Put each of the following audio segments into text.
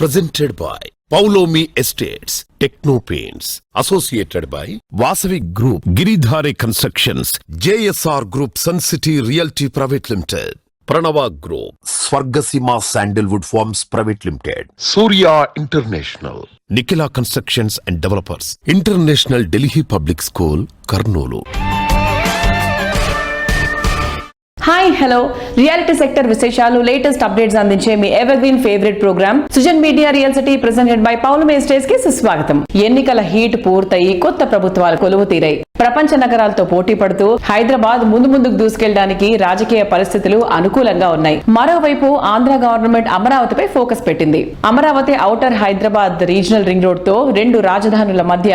presented by Paulomi Estates, Techno Paints, associated by Vasavi Group, Giridhare Constructions, JSR Group, Sun City Realty Private Limited, Pranava Group, Swargasima Sandalwood Farms Private Limited, Surya International, Nikila Constructions and Developers, International Delhi Public School, Karnoolu. Hi hello reality sector విశేషాలు latest updates అందించే మీ evergreen favourite programme Sujan media real city presented by Paulami estates కి సుస్వాగతం. ఎన్నికల heat పూర్తయి కొత్త ప్రభుత్వాలు కొలువు తీరాయి. ప్రపంచ నగరాలతో పోటీ పడుతూ హైదరాబాద్ ముందుకు దూసుకెళ్లడానికి రాజకీయ పరిస్థితులు అనుకూలంగా ఉన్నాయి. మరోవైపు ఆంధ్ర గవర్నమెంట్ అమరావతిపై ఫోకస్ పెట్టింది. Amaravati outer Hyderabad regional ring road తో రెండు రాజధానుల మధ్య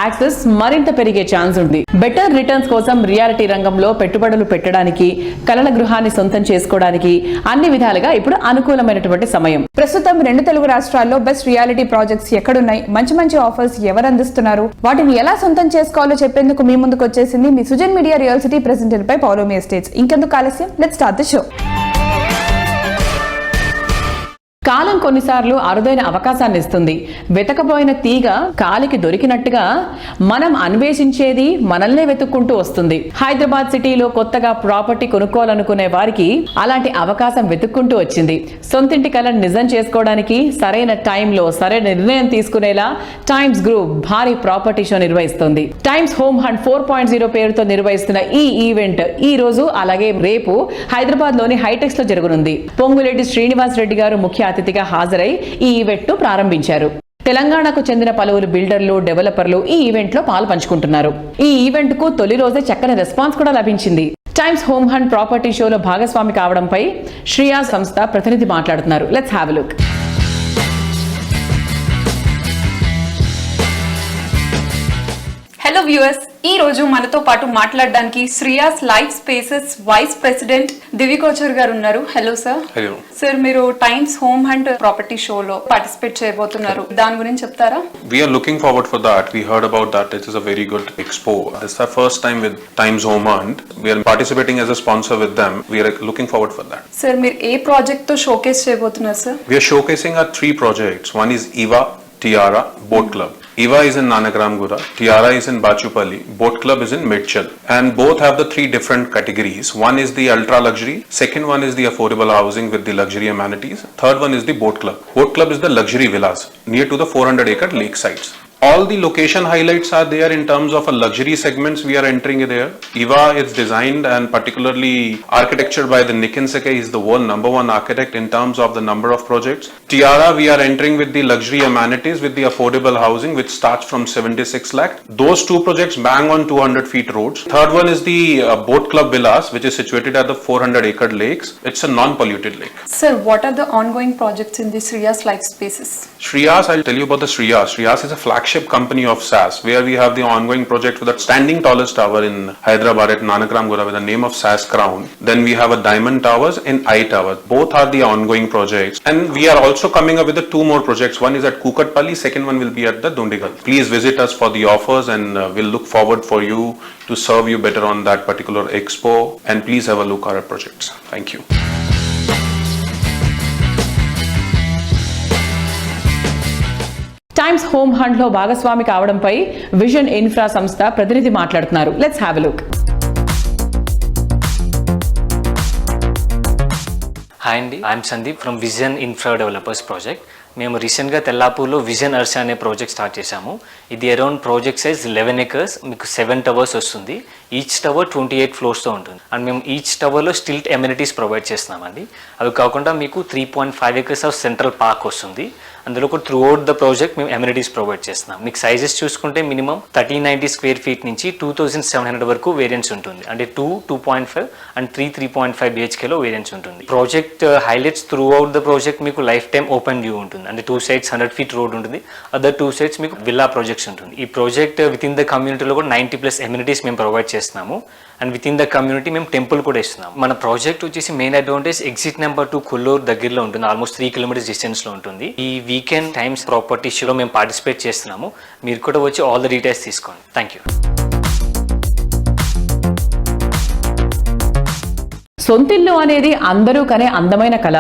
యాక్సెస్ మరింత పెరిగే ఛాన్స్ ఉంది. బెటర్ రిటర్న్స్ కోసం రియాలిటీ రంగంలో పెట్టుబడులు పెట్టడానికి, కలల గృహాన్ని సొంతం చేసుకోవడానికి అన్ని విధాలుగా ఇప్పుడు అనుకూలమైనటువంటి సమయం. ప్రస్తుతం రెండు తెలుగు రాష్ట్రాల్లో బెస్ట్ రియాలిటీ ప్రాజెక్ట్స్ ఎక్కడున్నాయి, మంచి ఆఫర్స్ ఎవరు అందిస్తున్నారు, వాటిని ఎలా సొంతం చేసుకోవాలో చెప్పేందుకు మీ ముందుకు వచ్చేసింది మీ Sujan media real city presented by Paulomi estates. ఇంకెందుకు ఆలస్యం, లెట్స్ స్టార్ట్ ది షో. కాలం కొన్నిసార్లు అరుదైన అవకాశాన్ని ఇస్తుంది. వెతకపోయిన తీగ కాలికి దొరికినట్టుగా మనం అన్వేషించేది మనల్నే వెతుక్కుంటూ వస్తుంది. హైదరాబాద్ సిటీలో కొత్తగా ప్రాపర్టీ కొనుక్కోవాలనుకునే వారికి అలాంటి అవకాశం వెతుక్కుంటూ వచ్చింది. సొంతింటి కలను నిజం చేసుకోవడానికి సరైన టైంలో సరైన నిర్ణయం తీసుకునేలా టైమ్స్ గ్రూప్ భారీ ప్రాపర్టీ షో నిర్వహిస్తుంది. టైమ్స్ హోమ్ హంట్ 4.0 పేరుతో నిర్వహిస్తున్న ఈ ఈవెంట్ ఈ రోజు అలాగే రేపు హైదరాబాద్ లోని హైటెక్స్ లో జరగనుంది. పొంగులేటి శ్రీనివాస్ రెడ్డి గారు ముఖ్య అతిథిగా హాజరై ఈ ఈవెంట్ ను ప్రారంభించారు. తెలంగాణకు చెందిన పలువురు బిల్డర్లు, డెవలపర్లు ఈ ఈవెంట్ లో పాలు పంచుకుంటున్నారు. ఈ ఈవెంట్ కు తొలి రోజే చక్కని రెస్పాన్స్ కూడా లభించింది. టైమ్స్ హోమ్ హంట్ ప్రాపర్టీ షోలో భాగస్వామి కావడంపై శ్రియా సంస్థ ప్రతినిధి మాట్లాడుతున్నారు. Let's have a look. Hello viewers, ఈ రోజు మనతో పాటు మాట్లాడడానికి Shriyas life spaces vice president దివ్యకోచర్ గారు ఉన్నారు. Hello sir. హలో సార్, మీరు టైమ్స్ హోమ్ హంట్ ప్రాపర్టీ షోలో పార్టిసిపేట్ చేయబోతున్నారు, దాని గురించి చెప్తారా? We are looking forward for that. We heard about that. It is a very good expo. This is our first time with Times Home Hunt. We are participating as a sponsor with them. We are looking forward for that. Sir, మీరు ఏ project తో showcase చేయబోతున్నారు sir? We are showcasing our 3 projects. One is Eva Tiara Boat Club. Eva is in Nanagaramgura, Tiara is in Bachupalli, Boat Club is in Medchal, and both have the 3 different categories. One is the ultra luxury, second one is the affordable housing with the luxury amenities, third one is the Boat Club. Boat Club is the luxury villas near to the 400-acre lake sites. All the location highlights are there in terms of a luxury segments we are entering there. Eva is designed and particularly architecture by the Nikin Seke. He is the world #1 architect in terms of the number of projects. Tiara, we are entering with the luxury amenities with the affordable housing which starts from 76 lakh. Those 2 projects bang on 200 feet roads. Third one is the Boat Club Villas which is situated at the 400-acre lakes. It's a non-polluted lake. Sir, what are the ongoing projects in the Shriyas Life Spaces? Shriyas, I'll tell you about the Shriyas. Shriyas is a flagship company of SAS where we have the ongoing project with that standing tallest tower in Hyderabad at Nanagaramgura with the name of SAS Crown. Then we have a Diamond Towers and I Towers. Both are the ongoing projects, and we are also coming up with the 2 more projects. One is at Kukatpalli, second one will be at the Dundigal. Please visit us for the offers, and we'll look forward for you to serve you better on that particular expo, and please have a look at our projects. Thank you. Times home hunt లో భాగస్వామి కావడంపై vision infra సంస్థ ప్రతినిధి మాట్లాడుతున్నారు. Let's have a look. Hi అండి, I'm Sandeep from vision infra developers project. మేము రీసెంట్గా తెల్లాపూర్లో vision Arsha అనే ప్రాజెక్ట్ స్టార్ట్ చేశాము. ఇది అరౌండ్ ప్రాజెక్ట్ సైజ్ 11 acres, మీకు 7 towers వస్తుంది. ఈచ్ టవర్ 28 floors-తో ఉంటుంది. అండ్ మేము ఈచ్ టవర్లో స్టిల్ట్ ఎమ్యూనిటీస్ ప్రొవైడ్ చేస్తున్నామండి. అవి కాకుండా మీకు 3.5 acres ఆఫ్ సెంట్రల్ పార్క్ వస్తుంది. అందులో కూడా త్రూ అవుట్ ద ప్రాజెక్ట్ మేము ఎమ్యూనిటీస్ ప్రొవైడ్ చేస్తున్నాం. మీకు సైజెస్ చూసుకుంటే మినిమం 1390 square feet నుంచి 2700 వరకు వేరియన్స్ ఉంటుంది. అంటే 2, 2.5 అండ్ 3.5 BHKలో వేరియన్స్ ఉంటుంది. Project highlights through out the project మీకు లైఫ్ టైమ్ ఓపెన్ వ్యూ ఉంటుంది. అంటే 2 sides 100 feet రోడ్ ఉంటుంది. అదర్ 2 sides మీకు విల్లా ప్రాజెక్ట్స్ ఉంటుంది. ఈ ప్రాజెక్ట్ విత్ ఇన్ ద కమ్యూనిటీలో కూడా 90+ ఎమ్యూనిటీస్ మేము ప్రొవైడ్ చేస్తున్నాము. And within the community మేము టెంపుల్ కూడా ఇస్తున్నాం. మన ప్రాజెక్ట్ వచ్చేసి main advantage exit number 2 Kollur దగ్గరలో ఉంటుంది. ఆల్మోస్ట్ 3 kilometers డిస్టెన్స్లో ఉంటుంది. ఈ వీకెండ్ టైమ్స్ ప్రాపర్టీ షోలో మేము పార్టిసిపేట్ చేస్తున్నాము. మీరు కూడా వచ్చి ఆల్ ద డీటెయిల్స్ తీసుకోండి. Thank you. సొంతిల్లు అనేది అందరూ కనే అందమైన కల.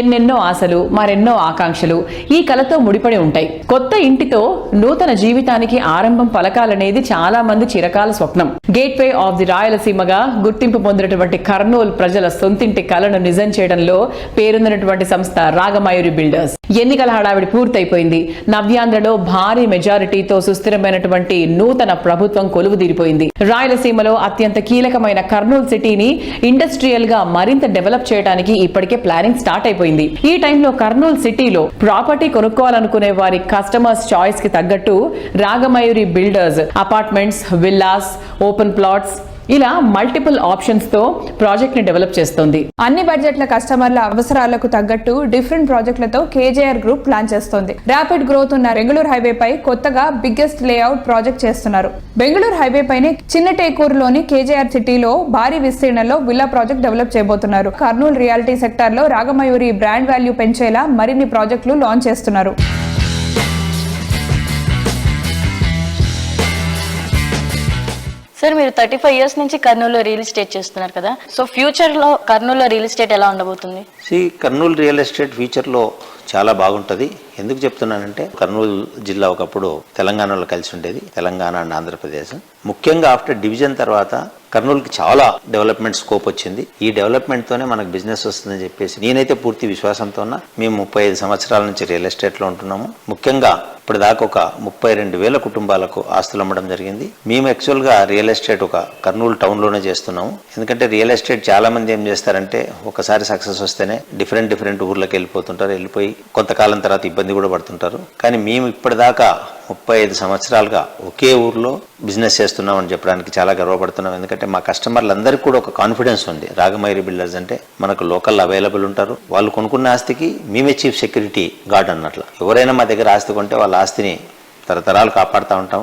ఎన్నెన్నో ఆశలు, మరెన్నో ఆకాంక్షలు ఈ కలతో ముడిపడి ఉంటాయి. కొత్త ఇంటితో నూతన జీవితానికి ఆరంభం పలకాలనేది చాలా మంది చిరకాల స్వప్నం. గేట్వే ఆఫ్ ది రాయలసీమగా గుర్తింపు పొందినటువంటి కర్నూలు ప్రజల సొంతింటి కలను నిజం చేయడంలో పేరొందినటువంటి సంస్థ రాగమయూరి బిల్డర్స్. ఎన్నికల హడావిడి పూర్తయిపోయింది. నవ్యాంధ్రలో భారీ మెజారిటీతో సుస్థిరమైనటువంటి నూతన ప్రభుత్వం కొలువుదీరిపోయింది. రాయలసీమలో అత్యంత కీలకమైన కర్నూలు సిటీని ఇండస్ట్రియల్ గా మరింత డెవలప్ చేయడానికి ఇప్పటికే ప్లానింగ్ స్టార్ట్ అయిపోయింది. ఈ టైంలో కర్నూలు సిటీలో ప్రాపర్టీ కొనుక్కోవాలనుకునే వారి కస్టమర్స్ చాయిస్ కి తగ్గట్టు Ragamayuri builders apartments, villas, open plots ఇలా మల్టిపుల్ ఆప్షన్స్ తో ప్రాజెక్ట్ ని డెవలప్ చేస్తోంది. అన్ని బడ్జెట్ల కస్టమర్ల అవసరాలకు తగ్గట్టు డిఫరెంట్ ప్రాజెక్టులతో కేజేఆర్ గ్రూప్ ప్లాన్ చేస్తోంది. ర్యాపిడ్ గ్రోత్ ఉన్న బెంగళూరు హైవే పై కొత్తగా బిగ్గెస్ట్ లేఅవుట్ ప్రాజెక్ట్ చేస్తున్నారు. బెంగళూరు హైవే పైనే చిన్నటేకూరులోని కేజేఆర్ సిటీలో భారీ విస్తీర్ణంలో విల్లా ప్రాజెక్ట్ డెవలప్ చేయబోతున్నారు. కర్నూలు రియాలిటీ సెక్టార్ లో రాగమయూరి బ్రాండ్ వాల్యూ పెంచేలా మరిన్ని ప్రాజెక్టులు లాంచ్ చేస్తున్నారు. సార్, మీరు 35 years నుంచి కర్నూలులో రియల్ ఎస్టేట్ చేస్తున్నారు కదా, సో ఫ్యూచర్లో కర్నూలులో రియల్ ఎస్టేట్ ఎలా ఉండబోతుంది? కర్నూలు రియల్ ఎస్టేట్ ఫ్యూచర్లో చాలా బాగుంటుంది. ఎందుకు చెప్తున్నానంటే కర్నూలు జిల్లా ఒకప్పుడు తెలంగాణలో కలిసి ఉండేది, తెలంగాణ అండ్ ఆంధ్రప్రదేశ్. ముఖ్యంగా ఆఫ్టర్ డివిజన్ తర్వాత కర్నూలుకి చాలా డెవలప్మెంట్ స్కోప్ వచ్చింది. ఈ డెవలప్మెంట్తోనే మనకు బిజినెస్ వస్తుందని చెప్పేసి నేనైతే పూర్తి విశ్వాసంతో ఉన్నా. మేము 35 సంవత్సరాల నుంచి రియల్ ఎస్టేట్లో ఉంటున్నాము. ముఖ్యంగా ఇప్పటిదాకా ఒక 32,000 కుటుంబాలకు ఆస్తులు అమ్మడం జరిగింది. మేము యాక్చువల్గా రియల్ ఎస్టేట్ ఒక కర్నూలు టౌన్లోనే చేస్తున్నాము. ఎందుకంటే రియల్ ఎస్టేట్ చాలా మంది ఏం చేస్తారంటే ఒకసారి సక్సెస్ వస్తేనే డిఫరెంట్ ఊర్లకు వెళ్ళిపోతుంటారు. వెళ్ళిపోయి కొంతకాలం తర్వాత ఇబ్బంది కూడా పడుతుంటారు. కానీ మేము ఇప్పటిదాకా 35 సంవత్సరాలుగా ఒకే ఊర్లో బిజినెస్ చేస్తున్నామని చెప్పడానికి చాలా గర్వపడుతున్నాం. ఎందుకంటే మా కస్టమర్లందరికీ కూడా ఒక కాన్ఫిడెన్స్ ఉంది. రాగమయూరి బిల్డర్స్ అంటే మనకు లోకల్ అవైలబుల్ ఉంటారు. వాళ్ళు కొనుక్కున్న ఆస్తికి మేమే చీఫ్ సెక్యూరిటీ గార్డ్ అన్నట్లు. ఎవరైనా మా దగ్గర ఆస్తి కొంటే వాళ్ళ ఆస్తిని తరతరాలు కాపాడుతూ ఉంటాం.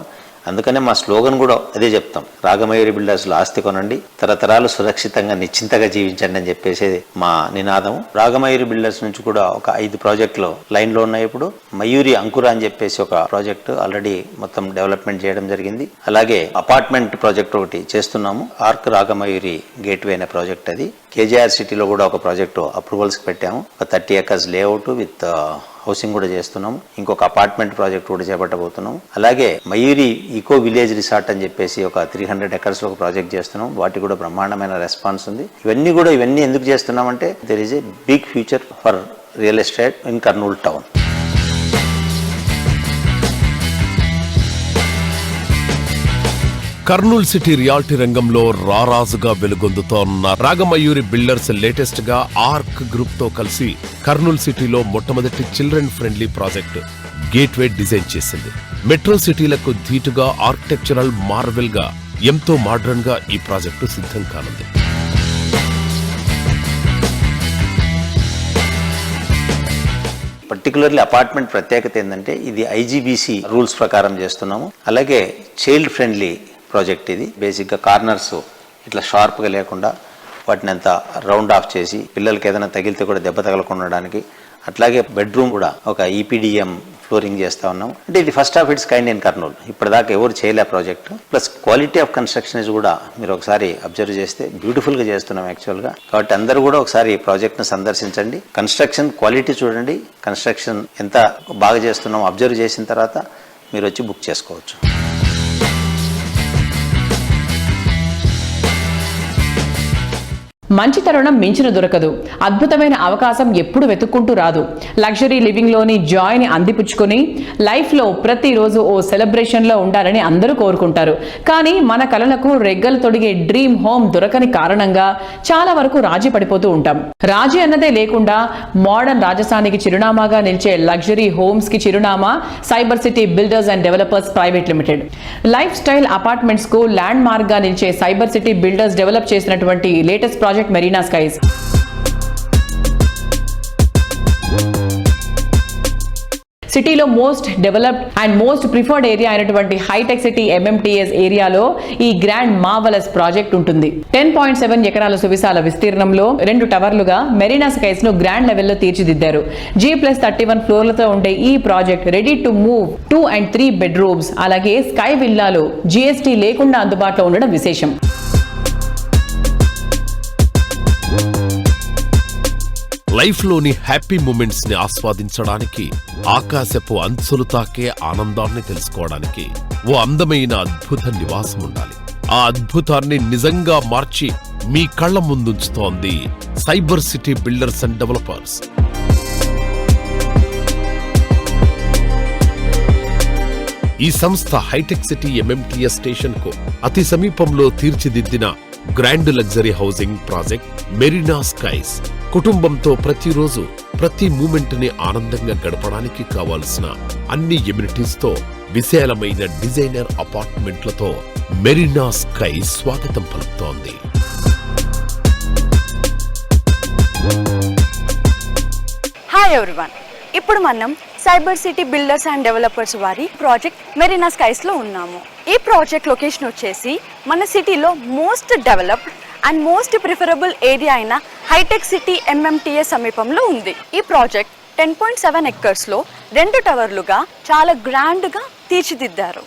అందుకనే మా స్లోగన్ కూడా అదే చెప్తాం, రాగమయూరి బిల్డర్స్లో ఆస్తి కొనండి, తరతరాలు సురక్షితంగా నిశ్చింతగా జీవించండి అని చెప్పేసి మా నినాదం. రాగమయూరి బిల్డర్స్ నుంచి కూడా ఒక 5 ప్రాజెక్టులు లైన్లో ఉన్నాయి. ఇప్పుడు మయూరి అంకుర అని చెప్పేసి ఒక ప్రాజెక్టు ఆల్రెడీ మొత్తం డెవలప్మెంట్ చేయడం జరిగింది. అలాగే అపార్ట్మెంట్ ప్రాజెక్ట్ ఒకటి చేస్తున్నాము, ఆర్క్ రాగమయూరి గేట్వే అనే ప్రాజెక్ట్. అది కేజీఆర్ సిటీలో కూడా ఒక ప్రాజెక్టు అప్రూవల్స్కి పెట్టాము. ఒక 30 acres లేఅవుట్ విత్ హౌసింగ్ కూడా చేస్తున్నాము. ఇంకొక అపార్ట్మెంట్ ప్రాజెక్ట్ కూడా చేపట్టబోతున్నాం. అలాగే మయూరి ఈకో విలేజ్ రిసార్ట్ అని చెప్పేసి ఒక 300 acres ఒక ప్రాజెక్ట్ చేస్తున్నాం. వాటికి కూడా బ్రహ్మాండమైన రెస్పాన్స్ ఉంది. ఇవన్నీ ఎందుకు చేస్తున్నామంటే there is a big future for real estate in Kurnool town. Kurnool city reality రంగంలో రారాజుగా వెలుగొందుతోన్న రాగమయూరి బిల్డర్స్ లేటెస్ట్ గా ఆర్క్ గ్రూప్ తో కలిసి కర్నూలు సిటీలో మొట్టమొదటి children friendly project gateway design చేసింది. మెట్రో సిటీలకు ధీటుగా ఆర్కిటెక్చరల్ మార్వెల్ గా ఎంతో మోడర్న్ గా ఈ ప్రాజెక్టు సిద్ధం కానుంది. పర్టికులర్లీ అపార్ట్మెంట్ ప్రత్యేకత ఏంటంటే ఇది ఐజీబీసీ రూల్స్ ప్రకారం చేస్తున్నాము. అలాగే చైల్డ్ ఫ్రెండ్లీ ప్రాజెక్ట్. ఇది బేసిక్గా కార్నర్స్ ఇట్లా షార్ప్గా లేకుండా వాటిని అంతా రౌండ్ ఆఫ్ చేసి పిల్లలకి ఏదైనా తగిలితే కూడా దెబ్బ తగలకుండడానికి. అట్లాగే బెడ్రూమ్ కూడా ఒక ఈపీడిఎం ఫ్లోరింగ్ చేస్తూ ఉన్నాం. అంటే ఇది first of it's kind in Kurnool. ఇప్పటిదాకా ఎవరు చేయలే project. Plus quality of construction కూడా మీరు ఒకసారి అబ్జర్వ్ చేస్తే బ్యూటిఫుల్గా చేస్తున్నాం యాక్చువల్గా. కాబట్టి అందరూ కూడా ఒకసారి ఈ ప్రాజెక్ట్ను సందర్శించండి. కన్స్ట్రక్షన్ క్వాలిటీ చూడండి, కన్స్ట్రక్షన్ ఎంత బాగా చేస్తున్నాం అబ్జర్వ్ చేసిన తర్వాత మీరు వచ్చి బుక్ చేసుకోవచ్చు. మంచి తరుణం మించిన దొరకదు. అద్భుతమైన అవకాశం ఎప్పుడు వెతుక్కుంటూ రాదు. లగ్జరీ లివింగ్ లోని జాయ్ ని అందిపుచ్చుకొని లైఫ్ లో ప్రతిరోజు ఓ సెలబ్రేషన్ లో ఉండాలని అందరూ కోరుకుంటారు. కానీ మన కలలకు రెగ్గలు తొడిగే డ్రీమ్ హోమ్ దొరకని కారణంగా చాలా వరకు రాజీ పడిపోతూ ఉంటాం. రాజీ అన్నదే లేకుండా మోడర్న్ రాజస్థానికి చిరునామాగా నిలిచే లగ్జరీ హోమ్స్ కి చిరునామా cyber city builders and developers private limited. Life style apartments కు ల్యాండ్ మార్క్ గా నిలిచే సైబర్ సిటీ బిల్డర్స్ డెవలప్ చేసినటువంటి లేటెస్ట్ ప్రాజెక్ట్ మెరీనా స్కైస్. సిటీలో most developed and most preferred area అయినటువంటి హైటెక్ సిటీ MMTS ఏరియాలో ఈ గ్రాండ్ మార్వలస్ ప్రాజెక్ట్ ఉంటుంది. 10.7 ఎకరాల సువిశాల విస్తీర్ణంలో 2 టవర్లుగా మెరీనా స్కైస్ ను గ్రాండ్ లెవెల్లో తీర్చిదిద్దారు. G+31 ఫ్లోర్లతో ఉండే ఈ project ready to move 2 and 3 bedrooms అలాగే స్కై విల్లాలో GST లేకుండా అందుబాటులో ఉండడం విశేషం. లైఫ్ లోని హ్యాపీ మూమెంట్స్ ని ఆస్వాదించడానికి, ఆకాశపు అంచులు తాకే ఆనందాన్ని తెలుసుకోవడానికి ఓ అందమైన అద్భుత నివాసం ఉండాలి. ఆ అద్భుతాన్ని నిజంగా మార్చి మీ కళ్ల ముందుంచుతోంది cyber city builders and developers. ఈ సంస్థ హైటెక్ సిటీ ఎంఎంటీఎస్ స్టేషన్ కు అతి సమీపంలో తీర్చిదిద్దిన grand luxury housing project Marina skies కుటుంబంతో ప్రతిరోజు ప్రతి మూమెంట్ ని ఆనందంగా గడపడానికి కావాల్సిన అన్ని ఎమ్యూనిటీస్ తో విశాలమైన డిజైనర్ అపార్ట్మెంట్లతో మెరీనా స్కైస్ స్వాగతం పలుకుతోంది. హాయ్ ఎవ్రీవన్, ఇప్పుడు మనం cyber city builders and developers వారి ప్రాజెక్ట్ మెరీనా స్కైస్ లో ఉన్నాము. ఈ ప్రాజెక్ట్ లొకేషన్ వచ్చేసి మన సిటీలో most developed and most preferable area అయిన హైటెక్ సిటీ ఎంఎంటీఎస్ సమీపంలో ఉంది. ఈ ప్రాజెక్ట్ 10.7 ఎకర్స్ లో 2 టవర్లుగా చాలా గ్రాండ్ గా తీర్చిదిద్దారు.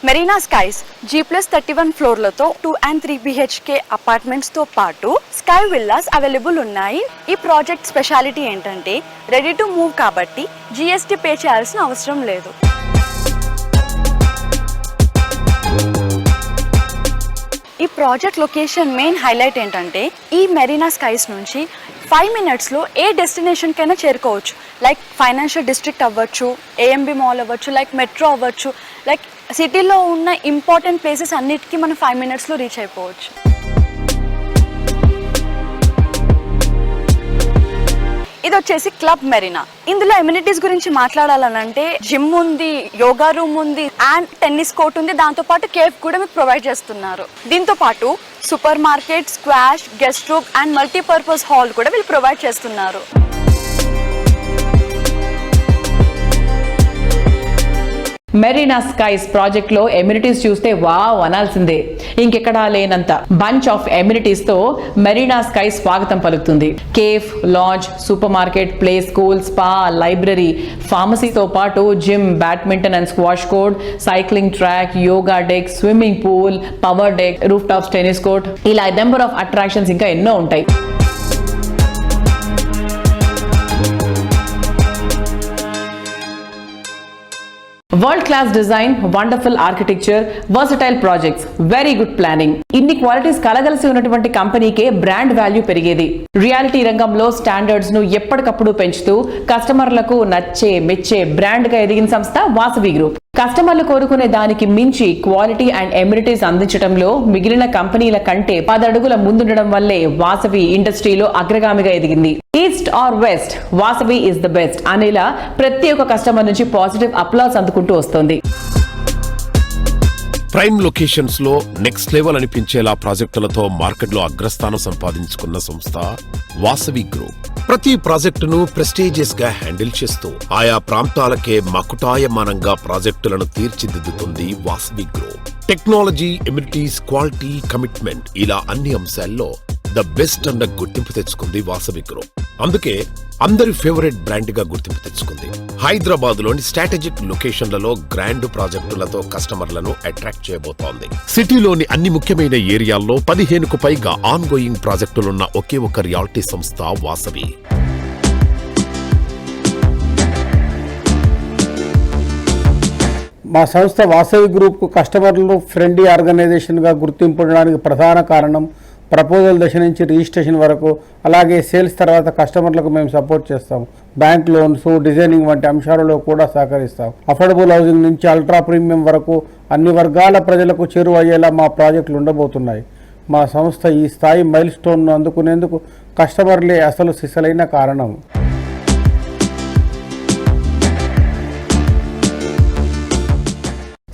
Marina skies G+31 ఫ్లోర్లతో 2 and 3 BHK apartments తో పాటు స్కై విల్లాస్ అవైలబుల్ ఉన్నాయి. ఈ ప్రాజెక్ట్ స్పెషాలిటీ ఏంటంటే రెడీ టు మూవ్ కాబట్టి GST పే చేయాల్సిన అవసరం లేదు. ఈ ప్రాజెక్ట్ లొకేషన్ మెయిన్ హైలైట్ ఏంటంటే ఈ మెరీనా స్కైస్ నుంచి 5 minutesలో ఏ డెస్టినేషన్ కైనా చేరుకోవచ్చు. లైక్ ఫైనాన్షియల్ డిస్ట్రిక్ట్ అవ్వచ్చు, AMB మాల్ అవ్వచ్చు, లైక్ మెట్రో అవ్వచ్చు, లైక్ సిటీలో ఉన్న ఇంపార్టెంట్ ప్లేసెస్ అన్నిటికీ మనం 5 minutesలో రీచ్ అయిపోవచ్చు. ఇది వచ్చేసి క్లబ్ మెరీనా. ఇందులో ఎమ్యూనిటీస్ గురించి మాట్లాడాలనంటే జిమ్ ఉంది, యోగా రూమ్ ఉంది అండ్ టెన్నిస్ కోర్ట్ ఉంది. దాంతో పాటు కేఫ్ కూడా మీకు ప్రొవైడ్ చేస్తున్నారు. దీంతో పాటు super market, squash, guest room and multipurpose hall కూడా వీళ్ళు ప్రొవైడ్ చేస్తున్నారు. మెరీనా స్కైస్ ప్రాజెక్ట్ లో ఎమ్యూనిటీస్ చూస్తే వావ్ అనాల్సిందే. ఇంకెక్కడా లేనంత బంచ్ ఆఫ్ ఎమ్యూనిటీస్ తో మెరీనా స్కైస్ స్వాగతం పలుకుతుంది. Cafe, lounge, super market, play school, spa, library, ఫార్మసీతో పాటు gym, badminton and squash court, cycling track, yoga deck, swimming pool, power deck, roof tops, tennis court, ఇలా నెంబర్ ఆఫ్ అట్రాక్షన్స్ ఇంకా ఎన్నో ఉంటాయి. World class design, wonderful architecture, versatile projects, very good planning, ఇన్ని qualities కలగలిసి ఉన్నటువంటి కంపెనీకే బ్రాండ్ వాల్యూ పెరిగేది. Reality రంగంలో స్టాండర్డ్స్ ను ఎప్పటికప్పుడు పెంచుతూ కస్టమర్లకు నచ్చే మెచ్చే బ్రాండ్ గా ఎదిగిన సంస్థ వాసవి గ్రూప్. కస్టమర్లు కోరుకునే దానికి మించి క్వాలిటీ అండ్ ఎమ్యూనిటీస్ అందించడంలో మిగిలిన కంపెనీల కంటే 10 అడుగుల ముందుండడం వల్లే వాసవి ఇండస్ట్రీలో అగ్రగామిగా ఎదిగింది. East or west, Vasavi is the best అనేలా ప్రతి ఒక్క కస్టమర్ నుంచి పాజిటివ్ అప్లాస్ అందుకుంటూ వస్తోంది. ప్రైమ్ లొకేషన్స్ లో నెక్స్ట్ లెవెల్ అనిపించేలా ప్రాజెక్టులతో మార్కెట్లో అగ్రస్థానం సంపాదించుకున్న సంస్థ వాసవి గ్రూప్. ప్రతి ప్రాజెక్టును ప్రెస్టీజియస్ గా హ్యాండిల్ చేస్తూ ఆయా ప్రాంతాలకే మకుటాయమానంగా ప్రాజెక్టులను తీర్చిదిద్దుతుంది Vasavi group. Technology, amenities, quality, commitment ఇలా అన్ని అంశాల్లో ద బెస్ట్ అన్న గుర్తింపు తెచ్చుకుంది వాసవి గ్రూప్. అందుకే అందరి ఫేవరెట్ బ్రాండ్ గా గుర్తింపు తెచ్చుకుంది. హైదరాబాద్ లోని స్ట్రాటజిక్ లొకేషన్లలో గ్రాండ్ ప్రాజెక్టులతో కస్టమర్లను అట్రాక్ట్ చేయబోతోంది. సిటీలోని అన్ని ముఖ్యమైన ఏరియాల్లో 15కు పైగా ఆన్ గోయింగ్ ప్రాజెక్టులున్న ఒకే ఒక రియాలిటీ సంస్థ వాసవి. మా సంస్థ వాసవి గ్రూప్కు కస్టమర్లు ఫ్రెండ్లీ ఆర్గనైజేషన్గా గుర్తింపు ఉండడానికి ప్రధాన కారణం ప్రపోజల్ దశ నుంచి రిజిస్ట్రేషన్ వరకు, అలాగే సేల్స్ తర్వాత కస్టమర్లకు మేము సపోర్ట్ చేస్తాం. బ్యాంక్ లోన్స్, డిజైనింగ్ వంటి అంశాలలో కూడా సహకరిస్తాం. అఫోర్డబుల్ హౌసింగ్ నుంచి అల్ట్రా ప్రీమియం వరకు అన్ని వర్గాల ప్రజలకు చేరువయ్యేలా మా ప్రాజెక్టులు ఉండబోతున్నాయి. మా సంస్థ ఈ స్థాయి మైల్ స్టోన్ను అందుకునేందుకు కస్టమర్లే అసలు సిసలైన కారణం.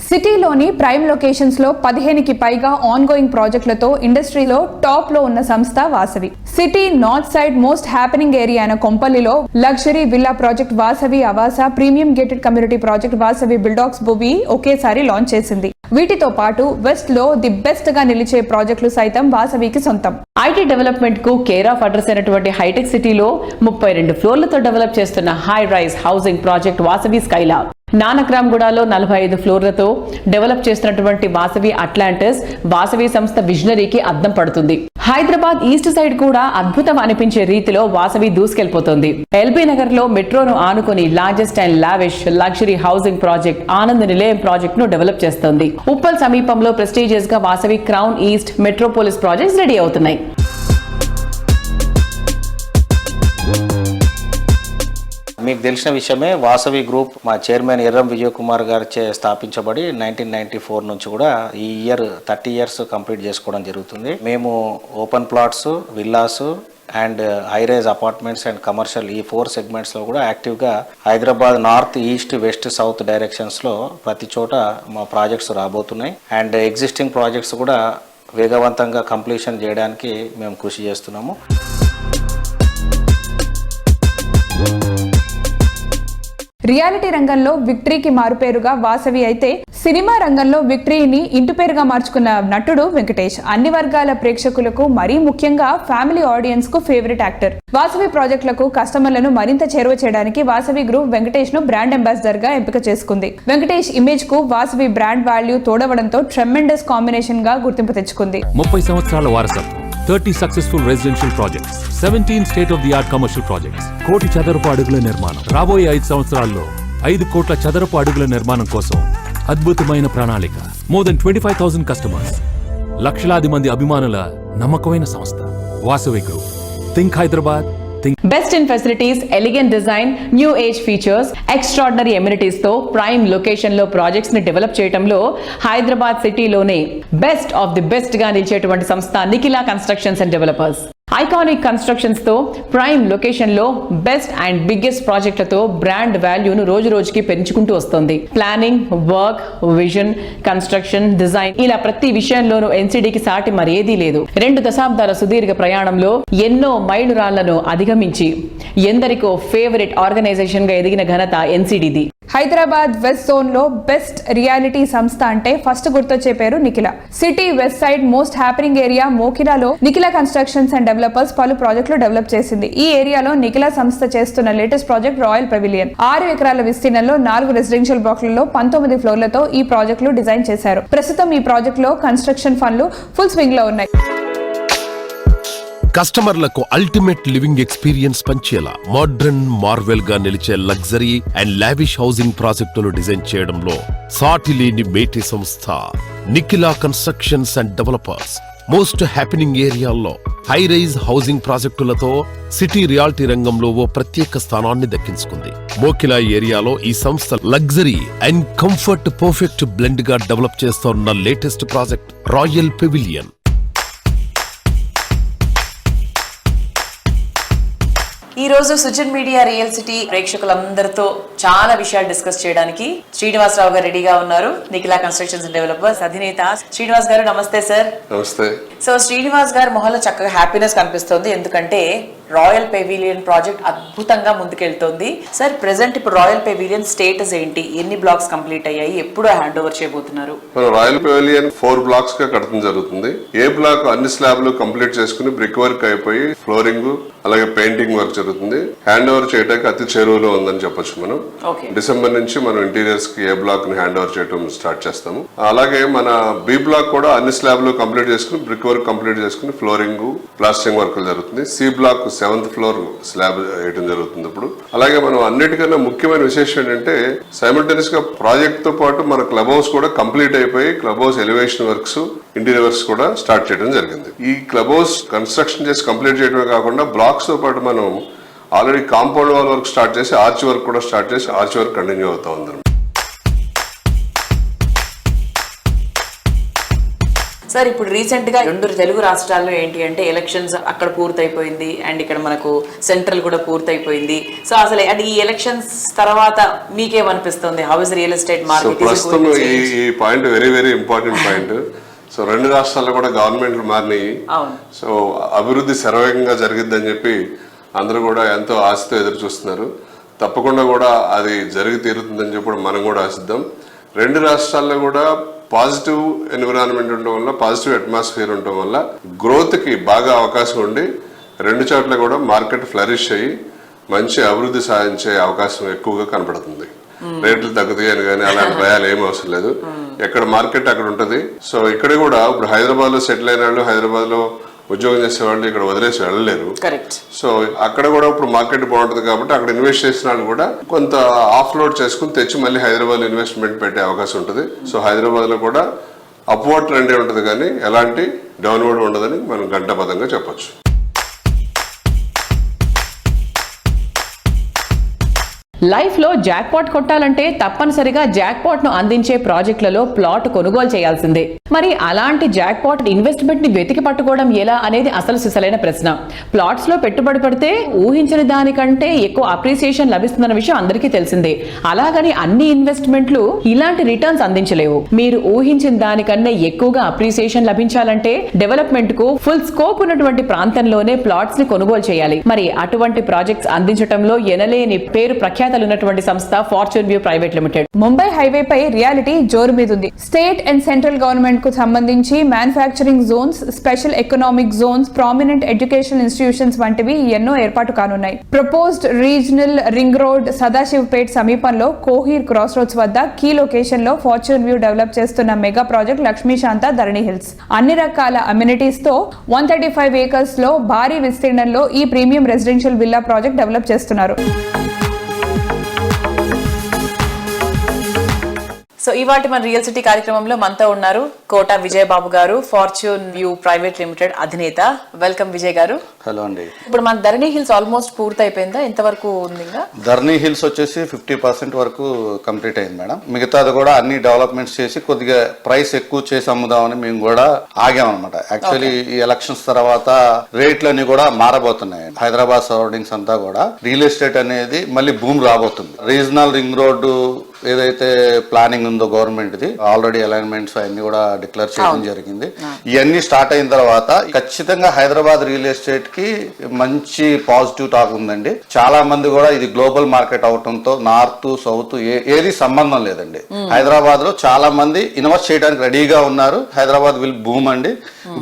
సిటీలోని ప్రైమ్ లొకేషన్స్ లో 15కి పైగా ఆన్ గోయింగ్ ప్రాజెక్టులతో ఇండస్ట్రీలో టాప్ లో ఉన్న సంస్థ Vasavi. City north side most happening area అయిన కొంపల్లిలో luxury villa project Vasavi Avasa, premium gated community project Vasavi బిల్డాక్స్ భూమి ఒకేసారి లాంచ్ చేసింది. వీటితో పాటు వెస్ట్ లో ది బెస్ట్ గా నిలిచే ప్రాజెక్టులు సైతం వాసవికి సొంతం. ఐటీ డెవలప్మెంట్ కు కేర్ ఆఫ్ అడ్రస్ అయినటువంటి హైటెక్ సిటీలో 32 ఫ్లోర్లతో డెవలప్ చేస్తున్న high rise housing project Vasavi Skylab. నానక్రామ్గూడలో 45 ఫ్లోర్లతో డెవలప్ చేస్తున్నటువంటి వాసవి అట్లాంటిస్ వాసవి సంస్థ విజనరీకి అద్దం పడుతుంది. హైదరాబాద్ ఈస్ట్ సైడ్ కూడా అద్భుతం అనిపించే రీతిలో వాసవి దూసుకెళ్లిపోతుంది. ఎల్బీ నగర్ లో మెట్రోను ఆనుకుని largest and lavish luxury housing project Anand నిలయం ప్రాజెక్ట్ ను డెవలప్ చేస్తోంది. ఉప్పల్ సమీపంలో ప్రెస్టీజియస్ గా Vasavi crown east Metropolis projects ready అవుతున్నాయి. మీకు తెలిసిన విషయమే, వాసవి గ్రూప్ మా చైర్మన్ ఎర్రం విజయ్ కుమార్ గారిచే స్థాపించబడి 1994 నుంచి కూడా ఈ ఇయర్ 30 ఇయర్స్ కంప్లీట్ చేసుకోవడం జరుగుతుంది. మేము open plots, villas and high rise apartments and commercial ఈ 4 సెగ్మెంట్స్లో కూడా యాక్టివ్గా Hyderabad north, east, west, south డైరెక్షన్స్లో ప్రతి చోట మా ప్రాజెక్ట్స్ రాబోతున్నాయి. అండ్ ఎగ్జిస్టింగ్ ప్రాజెక్ట్స్ కూడా వేగవంతంగా కంప్లీషన్ చేయడానికి మేము కృషి చేస్తున్నాము. రియాలిటీ రంగంలో విక్టరీకి మారుపేరుగా వాసవి అయితే, సినిమా రంగంలో విక్టరీని ఇంటి పేరుగా మార్చుకున్న నటుడు వెంకటేష్. అన్ని వర్గాల ప్రేక్షకులకు, మరీ ముఖ్యంగా ఫ్యామిలీ ఆడియన్స్ కు ఫేవరెట్ యాక్టర్. వాసవి ప్రాజెక్టులకు కస్టమర్లను మరింత చేరువ చేయడానికి వాసవి గ్రూప్ వెంకటేష్ ను బ్రాండ్ అంబాసిడర్ గా ఎంపిక చేసుకుంది. వెంకటేష్ ఇమేజ్ కు వాసవి బ్రాండ్ వాల్యూ తోడవడంతో ట్రెమెండస్ కాంబినేషన్ గా గుర్తింపు తెచ్చుకుంది. 30 సంవత్సరాల వారసత్వం, 30 successful residential projects, 17 state of the art commercial projects, 1 కోటి చదరపు అడుగుల నిర్మాణం. రాబోయే 5 సంవత్సరాల్లో 5 కోట్ల చదరపు అడుగుల నిర్మాణం కోసం అద్భుతమైన ప్రణాళిక. మోర్ దెన్ 25,000 కస్టమర్స్, లక్షలాది మంది అభిమానుల నమ్మకమైన సంస్థ Vasavi group. Think Hyderabad. Best in facilities, elegant design, new age features, extraordinary amenities తో ప్రైమ్ లొకేషన్ లో ప్రాజెక్ట్స్ ని డెవలప్ చేయడంలో హైదరాబాద్ సిటీలోనే బెస్ట్ ఆఫ్ ది బెస్ట్ గా నిలిచేటువంటి సంస్థ Nikhila constructions and developers. Iconic constructions తో ప్రైమ్ లొకేషన్ లో బెస్ట్ అండ్ బిగ్గెస్ట్ ప్రాజెక్టులతో బ్రాండ్ వాల్యూను రోజు రోజుకి పెంచుకుంటూ వస్తుంది. Planning, work, vision, construction, design ఇలా ప్రతి విషయంలోనూ ఎన్సిడికి సాటి మరేదీ లేదు. 2 దశాబ్దాల సుదీర్ఘ ప్రయాణంలో ఎన్నో మైలురాళ్లను అధిగమించి ఎందరికో ఫేవరెట్ ఆర్గనైజేషన్ గా ఎదిగిన ఘనత ఎన్సిడిది. హైదరాబాద్ వెస్ట్ జోన్ లో బెస్ట్ రియాలిటీ సంస్థ అంటే ఫస్ట్ గుర్తొచ్చే పేరు Nikhila. City west side most happening area మోకిలాలో నిఖిలా కన్స్ట్రక్షన్స్ అండ్ డెవలపర్స్ పలు ప్రాజెక్టులు డెవలప్ చేసింది. ఈ ఏరియాలో నిఖిలా సంస్థ చేస్తున్న లేటెస్ట్ ప్రాజెక్ట్ రాయల్ పెవిలియన్. 6 ఎకరాల విస్తీర్ణంలో 4 రెసిడెన్షియల్ బ్లాక్లలో 19 ఫ్లోర్లతో ఈ ప్రాజెక్టులు డిజైన్ చేశారు. ప్రస్తుతం ఈ ప్రాజెక్ట్ లో కన్స్ట్రక్షన్ పనులు ఫుల్ స్వింగ్ లో ఉన్నాయి. కస్టమర్లకు అల్టిమేట్ లివింగ్ ఎక్స్పీరియన్స్ పంచేలా మోడ్రన్ మార్వెల్ గా నిలిచే లగ్జరీ అండ్ లావిష్ హౌసింగ్ ప్రాజెక్టులు డిజైన్ చేయడంలో సాటిలేని మేటి సంస్థ Nikhila constructions and developers. Most happening ఏరియాల్లో హై రైజ్ హౌసింగ్ ప్రాజెక్టులతో సిటీ రియాలిటీ రంగంలో ఓ ప్రత్యేక స్థానాన్ని దక్కించుకుంది. మోకిలా ఏరియాలో ఈ సంస్థ luxury and comfort perfect blend గా డెవలప్ చేస్తోన్న లేటెస్ట్ ప్రాజెక్ట్ రాయల్ పెవిలియన్. ఈ రోజు సుజన్ మీడియా రియల్ సిటీ ప్రేక్షకులందరితో చాలా విషయాలు డిస్కస్ చేయడానికి శ్రీనివాసరావు గారు రెడీగా ఉన్నారు. నిఖిలా కన్స్ట్రక్షన్స్ అండ్ డెవలపర్స్ అధినేత శ్రీనివాస్ గారు, నమస్తే సార్. నమస్తే. సో శ్రీనివాస్ గారు మొహంలో చక్కగా హ్యాపీనెస్ కనిపిస్తుంది, ఎందుకంటే రాయల్ పెవిలియన్ ప్రాజెక్ట్ అద్భుతంగా ముందుకెళ్తోంది. సార్, ప్రెసెంట్ ఇప్పుడు రాయల్ పెవిలియన్ స్టేటస్ ఏంటి? ఎన్ని బ్లాక్స్ కంప్లీట్ అయ్యాయి? ఎప్పుడు హ్యాండ్ ఓవర్ చేయబోతున్నారు? రాయల్ పెవిలియన్ 4 బ్లాక్స్ గా కట్టడం జరుగుతుంది. ఏ బ్లాక్ అన్ని స్లాబ్లు కంప్లీట్ చేసుకుని బ్రిక్ వర్క్ అయిపోయి ఫ్లోరింగ్ అలాగే పెయింటింగ్ వర్క్ జరుగుతుంది. హ్యాండ్ ఓవర్ చేయడానికి అతి చేరువలో ఉందని చెప్పొచ్చు. మనం డిసెంబర్ నుంచి మనం ఇంటీరియర్స్ కి ఏ బ్లాక్ ని హ్యాండ్ ఓవర్ చేయడం స్టార్ట్ చేస్తాము. అలాగే మన బి బ్లాక్ కూడా అన్ని స్లాబ్లు కంప్లీట్ చేసుకుని బ్రిక్ వర్క్ కంప్లీట్ చేసుకుని ఫ్లోరింగ్ ప్లాస్టరింగ్ వర్క్ జరుగుతుంది. C block 7th floor slab వేయడం జరుగుతుంది ఇప్పుడు. అలాగే మనం అన్నిటికన్నా ముఖ్యమైన విశేషం ఏంటంటే సైమల్టేనియస్ గా ప్రాజెక్ట్ తో పాటు మన క్లబ్ హౌస్ కూడా కంప్లీట్ అయిపోయి club house elevation works, interior works కూడా స్టార్ట్ చేయడం జరిగింది. ఈ క్లబ్ హౌస్ కన్స్ట్రక్షన్ చేసి కంప్లీట్ చేయడమే కాకుండా బ్లాక్స్ తో పాటు మనం already compound wall work start చేసి ఆర్చ్ వర్క్ కూడా స్టార్ట్ చేసి ఆర్చ్ వర్క్ కంటిన్యూ అవుతా ఉంది. సార్, ఇప్పుడు రీసెంట్ గా 2 తెలుగు రాష్ట్రాల్లో ఏంటి అంటే ఎలక్షన్స్ అక్కడ పూర్తయిపోయింది అండ్ ఇక్కడ మనకు సెంట్రల్ కూడా పూర్తయిపోయింది. సో అసలు ఈ ఎలక్షన్స్ తర్వాత మీకేమనిపిస్తుంది? How is real estate market? ప్రస్తుతం ఈ point very very important point. So 2 రాష్ట్రాల్లో కూడా గవర్నమెంట్లు మారినాయి. సో అభివృద్ధి శరవేగంగా జరిగిద్దని చెప్పి అందరూ కూడా ఎంతో ఆశతో ఎదురు చూస్తున్నారు. తప్పకుండా కూడా అది జరిగి తీరుతుందని చెప్పి మనం కూడా ఆశిద్దాం. 2 రాష్ట్రాల్లో కూడా పాజిటివ్ ఎన్విరాన్మెంట్ ఉండడం వల్ల, పాజిటివ్ అట్మాస్ఫియర్ ఉండడం వల్ల గ్రోత్ కి బాగా అవకాశం ఉండి 2 చోట్ల కూడా మార్కెట్ ఫ్లరిష్ అయ్యి మంచి అభివృద్ధి సాధించే అవకాశం ఎక్కువగా కనబడుతుంది. రేట్లు తగ్గుతాయని కానీ అలాంటి భయాలు ఏమీ అవసరం లేదు. ఎక్కడ మార్కెట్ అక్కడ ఉంటది. సో ఇక్కడ కూడా ఇప్పుడు హైదరాబాద్ లో సెటిల్ అయిన వాళ్ళు, హైదరాబాద్ లో ఉద్యోగం చేసే వాళ్ళు ఇక్కడ వదిలేసి వెళ్ళలేరు. సో అక్కడ కూడా ఇప్పుడు మార్కెట్ బాగుంటుంది కాబట్టి అక్కడ ఇన్వెస్ట్ చేసిన వాళ్ళు కూడా కొంత ఆఫ్ లోడ్ చేసుకుని తెచ్చి మళ్ళీ హైదరాబాద్ లో ఇన్వెస్ట్మెంట్ పెట్టే అవకాశం ఉంటుంది. సో హైదరాబాద్ లో కూడా అప్వర్డ్ ట్రెండ్ ఉంటుంది కానీ ఎలాంటి డౌన్వర్డ్ ఉండదని మనం గంటబద్ధంగా చెప్పొచ్చు. లైఫ్ లో జాక్ పాట్ కొట్టాలంటే తప్పనిసరిగా జాక్ పాట్ ను అందించే ప్రాజెక్టులలో ప్లాట్ కొనుగోలు చేయాల్సిందే. మరి అలాంటి జాక్ పాట్ ఇన్వెస్ట్మెంట్ ని వెతికి పట్టుకోవడం ఎలా అనేది అసలు సిసలైన ప్రశ్న. ప్లాట్స్ లో పెట్టుబడి పెడితే ఊహించిన దానికంటే ఎక్కువ అప్రిసియేషన్ లభిస్తుందన్న విషయం అందరికీ తెలిసిందే. అలాగని అన్ని ఇన్వెస్ట్మెంట్లు ఇలాంటి రిటర్న్స్ అందించలేవు. మీరు ఊహించిన దానికన్నా ఎక్కువగా అప్రిసియేషన్ లభించాలంటే డెవలప్మెంట్ కు ఫుల్ స్కోప్ ఉన్నటువంటి ప్రాంతంలోనే ప్లాట్స్ ని కొనుగోలు చేయాలి. మరి అటువంటి ప్రాజెక్ట్స్ అందించడంలో ఎనలేని పేరు ప్రఖ్యాత ఉన్నటువంటి సంస్థ fortune view private limited. Mumbai highway పై రియాలిటీ జోరు మీదుంది. స్టేట్ అండ్ సెంట్రల్ గవర్నమెంట్ కు సంబంధించి manufacturing zones, special economic zones, prominent educational institutions వంటివి ఎన్నో ఏర్పాటు కానున్నాయి. Proposed regional ring road Sadashivpet సమీపంలో కోహీర్ క్రాస్ రోడ్స్ వద్ద కీ లొకేషన్ లో ఫార్చ్యూన్ వ్యూ డెవలప్ చేస్తున్న mega project Lakshmishanta Dharani hills అన్ని రకాల అమ్యూనిటీస్ తో 135 ఏకర్స్ లో భారీ విస్తీర్ణంలో ఈ premium residential villa project develop చేస్తున్నారు. సో ఇవాటి మన రియల్ సిటీ కార్యక్రమంలో మనతో ఉన్నారు కోట విజయబాబు గారు, ఫార్చ్యూన్ వ్యూ ప్రైవేట్ లిమిటెడ్ అధినేత. వెల్కమ్ విజయ్ గారు. హలో అండి. ఇప్పుడు మన ధరణి హిల్స్ ఆల్మోస్ట్ పూర్తి అయిపోయిందా? ఎంతవరకు ఉంది? ఇంకా ధరణి హిల్స్ వచ్చేసి 50% వరకు కంప్లీట్ అయింది మేడం. మిగతాది కూడా అన్ని డెవలప్మెంట్స్ చేసి కొద్దిగా ప్రైస్ ఎక్కువ చేసి అమ్ముదామని మేము కూడా ఆగామన్నమాట. యాక్చువల్లీ ఈ ఎలక్షన్స్ తర్వాత రేట్లన్నీ కూడా మారబోతున్నాయి. హైదరాబాద్ సరౌండింగ్స్ అంతా కూడా రియల్ ఎస్టేట్ అనేది మళ్ళీ భూమి రాబోతుంది. రీజనల్ రింగ్ రోడ్డు ఏదైతే ప్లానింగ్ ఉందో గవర్నమెంట్ ది ఆల్రెడీ అలైన్మెంట్స్ అన్ని కూడా డిక్లేర్ చేయడం జరిగింది. ఇవన్నీ స్టార్ట్ అయిన తర్వాత ఖచ్చితంగా హైదరాబాద్ రియల్ ఎస్టేట్ కి మంచి పాజిటివ్ టాక్ ఉందండి. చాలా మంది కూడా ఇది గ్లోబల్ మార్కెట్ అవటంతో నార్త్ సౌత్ ఏది సంబంధం లేదండి. హైదరాబాద్ లో చాలా మంది ఇన్వెస్ట్ చేయడానికి రెడీగా ఉన్నారు. హైదరాబాద్ విల్ బూమ్ అండి.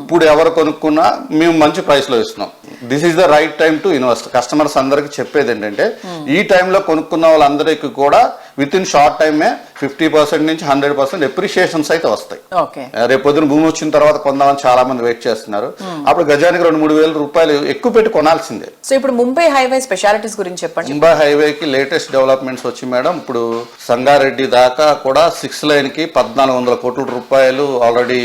ఇప్పుడు ఎవరు కొనుక్కున్నా మేము మంచి ప్రైస్ లో ఇస్తున్నాం. This is the right time to invest. Customers అందరికి చెప్పేది ఏంటంటే ఈ టైంలో కొనుక్కున్న వాళ్ళందరికీ కూడా విత్ ఇన్ షార్ట్ టైమే 50% నుంచి 100% ఎప్రిషియేషన్స్ అయితే వస్తాయి. రేపు పొద్దున భూమి వచ్చిన తర్వాత కొందామని చాలా మంది వెయిట్ చేస్తున్నారు. అప్పుడు గజానికి 2-3 వేల రూపాయలు ఎక్కువ పెట్టి కొనాల్సిందే. సో ఇప్పుడు ముంబై హైవే స్పెషాలిటీస్ గురించి చెప్పండి. ముంబై హైవేకి లేటెస్ట్ డెవలప్మెంట్స్ వచ్చి మేడం, ఇప్పుడు సంగారెడ్డి దాకా కూడా 6 లైన్ కి 1400 కోట్ల రూపాయలు ఆల్రెడీ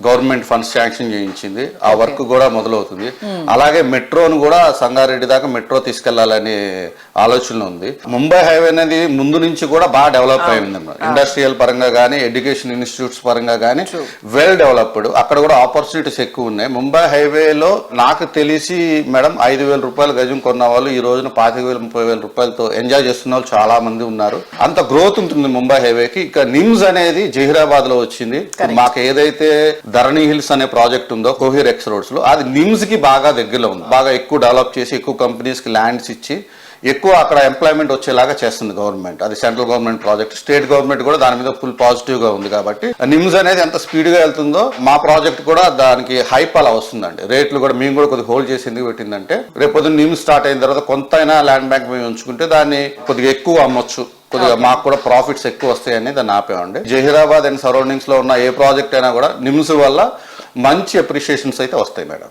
గవర్నమెంట్ ఫండ్స్ శాంక్షన్ చేయించింది. ఆ వర్క్ కూడా మొదలవుతుంది. అలాగే మెట్రోను కూడా సంగారెడ్డి దాకా మెట్రో తీసుకెళ్లాలనే ఆలోచన ఉంది. ముంబై హైవే అనేది ముందు నుంచి కూడా బాగా డెవలప్ అయింది అన్నమాట. ఇండస్ట్రియల్ పరంగా కానీ, ఎడ్యుకేషన్ ఇన్స్టిట్యూట్స్ పరంగా కానీ వెల్ డెవలప్డ్. అక్కడ కూడా ఆపర్చునిటీస్ ఎక్కువ ఉన్నాయి. ముంబై హైవేలో నాకు తెలిసి మేడం 5,000 రూపాయలు గజం కొన్న వాళ్ళు ఈ రోజున 25,000-30,000 రూపాయలతో ఎంజాయ్ చేస్తున్న వాళ్ళు చాలా మంది ఉన్నారు. అంత గ్రోత్ ఉంటుంది ముంబై హైవేకి. ఇక నిమ్స్ అనేది జహీరాబాద్ లో వచ్చింది. మాకు ఏదైతే ధరణి హిల్స్ అనే ప్రాజెక్ట్ ఉందో కోహీర్ ఎక్స్ రోడ్స్ లో, అది నిమ్స్ కి బాగా దగ్గరలో ఉంది. బాగా ఎక్కువ డెవలప్ చేసి ఎక్కువ కంపెనీస్ కి ల్యాండ్స్ ఇచ్చి ఎక్కువ అక్కడ ఎంప్లాయ్మెంట్ వచ్చేలాగా చేస్తుంది గవర్నమెంట్. అది central government project. State government కూడా దాని మీద ఫుల్ పాజిటివ్ గా ఉంది. కాబట్టి నిమ్స్ అనేది ఎంత స్పీడ్ గా వెళ్తుందో మా ప్రాజెక్ట్ కూడా దానికి హైప్ అలా వస్తుందండి. రేట్లు కూడా మేము కూడా కొద్దిగా హోల్డ్ చేసి ఎందుకు పెట్టిందంటే రేపు పొద్దున్న నిమ్స్ స్టార్ట్ అయిన తర్వాత కొంతైనా ల్యాండ్ బ్యాంక్ మేము ఉంచుకుంటే దాన్ని కొద్దిగా ఎక్కువ అమ్మొచ్చు, కొద్దిగా మాకు కూడా ప్రాఫిట్స్ ఎక్కువ వస్తాయని దాన్ని ఆపేమండి. జహీరాబాద్ అండ్ సరౌండింగ్స్ లో ఉన్న ఏ ప్రాజెక్ట్ అయినా కూడా నిమ్స్ వల్ల మంచి అప్రిషియేషన్స్ అయితే వస్తాయి మేడం.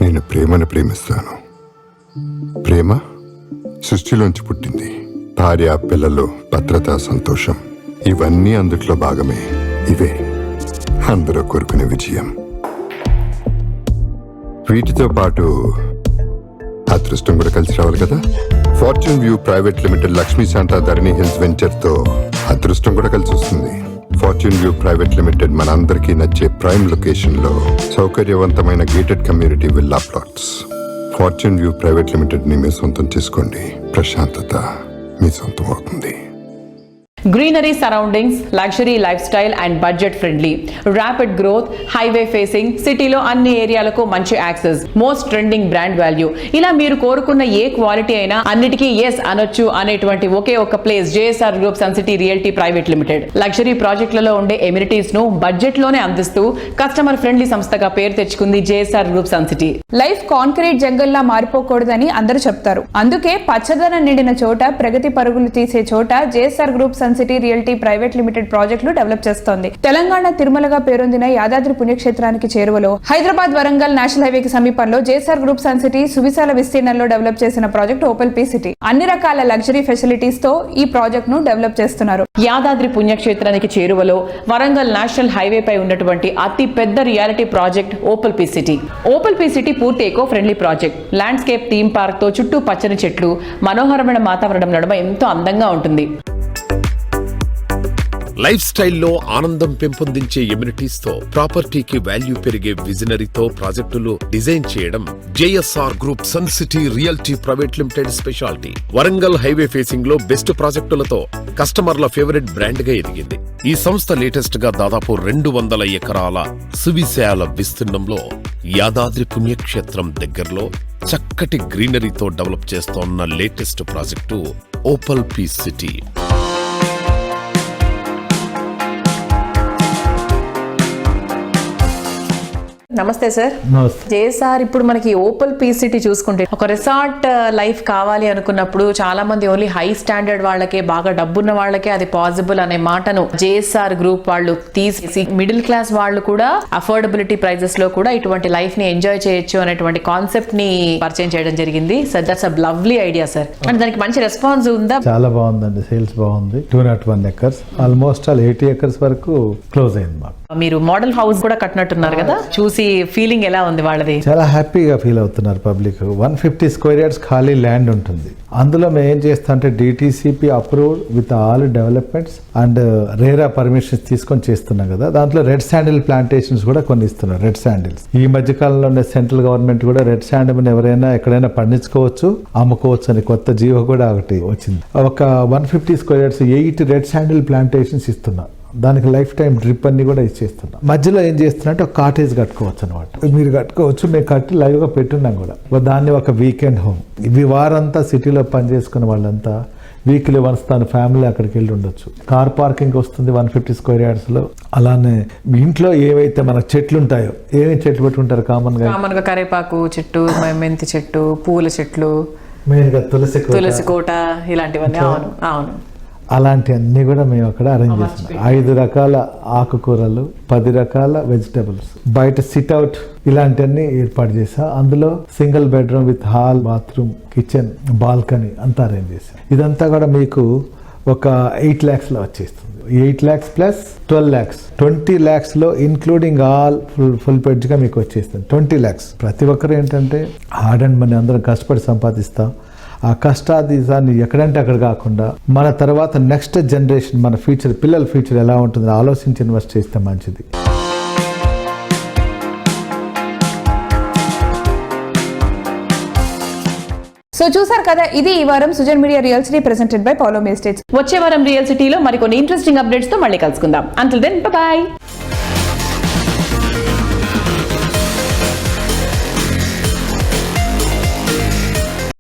నేను ప్రేమను ప్రేమిస్తాను. ప్రేమ సృష్టిలోంచి పుట్టింది. భార్య, పిల్లలు, భద్రత, సంతోషం ఇవన్నీ అందుట్లో భాగమే. ఇవే అందరూ కోరుకునే విజయం. వీటితో పాటు అదృష్టం కూడా కలిసి రావాలి కదా. Fortune view private limited లక్ష్మీశాంత Dharani hills venture తో అదృష్టం కూడా కలిసి వస్తుంది. ఫార్చ్యూన్ వ్యూ ప్రైవేట్ లిమిటెడ్ మనందరికీ నచ్చే ప్రైమ్ లొకేషన్ లో సౌకర్యవంతమైన gated community villa plots. Fortune view private limited ని మీ సొంతం చేసుకోండి. ప్రశాంతత మీ సొంతం అవుతుంది. Greenery surroundings, luxury life style and budget friendly, rapid growth, highway facing, సిటీలో అన్ని ఏరియాలకు మంచి access, most trending brand value, ఇలా మీరు కోరుకున్న ఏ క్వాలిటీ అయినా అన్నిటికీ ఎస్ అనొచ్చు అనేటువంటి ఒకే ఒక place JSR group sun city realty private limited. Luxury ప్రాజెక్టులలో ఉండే ఎమ్యూనిటీస్ ను బడ్జెట్ లోనే అందిస్తూ కస్టమర్ ఫ్రెండ్లీ సంస్థగా పేరు తెచ్చుకుంది JSR group sun city. Life concrete జంగల్లా మారిపోకూడదని అందరూ చెప్తారు. అందుకే పచ్చదనం నిండిన చోట, ప్రగతి పరుగులు తీసే చోట JSR group sun city realty private limited ప్రాజెక్టులు డెవలప్ చేస్తోంది. తెలంగాణ తిరుమలగా పేరొందిన యాదాద్రి పుణ్యక్షేత్రానికి చేరువలో హైదరాబాద్ వరంగల్ నేషనల్ హైవేకి సమీపంలో జేఎస్ఆర్ గ్రూప్ సన్ సిటీ సువిశాల విస్తీర్ణంలో డెవలప్ చేసిన ప్రాజెక్ట్ ఓపెల్ పీ సిటీ. అన్ని రకాల లగ్జరీ ఫెసిలిటీస్ తో ఈ ప్రాజెక్ట్ ను డెవలప్ చేస్తున్నారు. యాదాద్రి పుణ్యక్షేత్రానికి చేరువలో వరంగల్ నేషనల్ హైవే పై ఉన్నటువంటి అతి పెద్ద reality project opal P city. Opal P city పూర్తి eco friendly project. Landscape theme park తో చుట్టూ పచ్చని చెట్లు, మనోహరమైన వాతావరణం నడుమ ఎంతో అందంగా ఉంటుంది. లైఫ్ స్టైల్లో ఆనందం పెంపొందించే ఎమ్యూనిటీస్ తో ప్రాపర్టీకి వాల్యూ పెరిగే విజనరీతో ప్రాజెక్టులు డిజైన్ చేయడం JSR group sun city realty private limited speciality. Warangal highway facing లో బెస్ట్ ప్రాజెక్టులతో కస్టమర్ల ఫేవరెట్ బ్రాండ్ గా ఎదిగింది. ఈ సంస్థ లేటెస్ట్ గా దాదాపు 200 ఎకరాల సువిశాల విస్తీర్ణంలో యాదాద్రి పుణ్యక్షేత్రం దగ్గరలో చక్కటి గ్రీనరీతో డెవలప్ చేస్తోన్న latest project Opel P city. నమస్తే సార్. జేఎస్ఆర్ ఇప్పుడు మనకి ఓపెల్ పీ సిటీ చూసుకుంటే ఒక రిసార్ట్ లైఫ్ కావాలి అనుకున్నప్పుడు చాలా మంది ఓన్లీ హై స్టాండర్డ్ వాళ్ళకే, బాగా డబ్బున్న వాళ్ళకే అది పాసిబుల్ అనే మాటను జేఎస్ఆర్ గ్రూప్ వాళ్ళు తీసేసి మిడిల్ క్లాస్ వాళ్ళు కూడా అఫోర్డబిలిటీ ప్రైజెస్ లో కూడా ఇటువంటి లైఫ్ ని ఎంజాయ్ చేయొచ్చు అనేటువంటి కాన్సెప్ట్ ని పరిచయం చేయడం జరిగింది. Sir that's a lovely idea sir. అంటే దానికి మంచి రెస్పాన్స్ ఉందా? చాలా బాగుందండి, సేల్స్ బాగుంది. 201 acres ఆల్మోస్ట్ 80 acres వరకు క్లోజ్ అయింది మాకు. మీరు మోడల్ హౌస్ కూడా కట్టినట్టున్నారు కదా, చూసి ఫీలింగ్ ఎలా ఉంది వాళ్ళది? చాలా హ్యాపీగా ఫీల్ అవుతున్నారు పబ్లిక్. 150 square yards ఖాళీ ల్యాండ్ ఉంటుంది. అందులో మేము ఏం చేస్తాం అంటే DTCP approved with all developments and RERA permissions తీసుకొని చేస్తున్నాం కదా. దాంట్లో రెడ్ శాండిల్ ప్లాంటేషన్స్ కూడా కొన్ని ఇస్తున్నారు. రెడ్ శాండిల్స్ ఈ మధ్య కాలంలో సెంట్రల్ గవర్నమెంట్ కూడా రెడ్ శాండిల్ ఎవరైనా ఎక్కడైనా పండించుకోవచ్చు, అమ్ముకోవచ్చు అని కొత్త జీవో కూడా ఒకటి వచ్చింది. ఒక 150 square yards 8 red sandal plantations ఇస్తున్నాం. దానికి లైఫ్ టైం డ్రిప్ అన్ని కూడా ఇచ్చేస్తున్నాం. మధ్యలో ఏం చేస్తున్నట్టు ఒక కాటేజ్ కట్టుకోవచ్చు అనమాట. మీరు కట్టుకోవచ్చు, మేము కట్టి లైవ్గా పెట్టున్నాం కూడా. దాన్ని ఒక వీకెండ్ హోమ్. ఇవి వారంతా సిటీలో పనిచేసుకున్న వాళ్ళంతా వీక్లీ వన్స్ తన ఫ్యామిలీ అక్కడికి వెళ్ళి ఉండొచ్చు. కార్ పార్కింగ్ వస్తుంది 150 square yards లో. అలానే ఇంట్లో ఏవైతే మన చెట్లు ఉంటాయో, ఏమేమి చెట్లు పెట్టుకుంటారు కామన్ గా? కరేపాకు చెట్టు, మెంతి చెట్టు, పూల చెట్లు, మెయిన్గా తులసి కోట, ఇలాంటివన్నీ. అవును అవును, అలాంటి అన్ని కూడా మేము అక్కడ అరేంజ్ చేస్తున్నాం. 5 రకాల ఆకుకూరలు, 10 రకాల వెజిటబుల్స్, బయట సిట్అవుట్ ఇలాంటివన్నీ ఏర్పాటు చేసాం. అందులో single bedroom with hall, bathroom, kitchen, balcony అంతా అరేంజ్ చేసాం. ఇదంతా కూడా మీకు ఒక 8 lakhs లో వచ్చేస్తుంది. 8 lakhs ప్లస్ 12 lakhs, 20 lakhs లో ఇన్క్లూడింగ్ ఆల్ ఫుల్ పెడ్జ్గా మీకు వచ్చేస్తుంది 20 lakhs. ప్రతి ఒక్కరు ఏంటంటే హార్డ్ అండ్ మనీ అందరం కష్టపడి సంపాదిస్తాం. ఆ కష్టాన్ని ఎక్కడంటే అక్కడ కాకుండా మన తర్వాత నెక్స్ట్ జనరేషన్, మన ఫ్యూచర్, పిల్లల ఫ్యూచర్ ఎలా ఉంటుందో ఆలోచించి ఇన్వెస్ట్ చేస్తే మంచిది. సో చూసారు కదా, ఇది ఈ వారం Sujan media real city presented by Paulomi estates. వచ్చే వారం రియల్ సిటీలో మరికొన్ని ఇంట్రెస్టింగ్ అప్డేట్స్ తో మళ్ళీ కలుసుకుందాం. Until then by.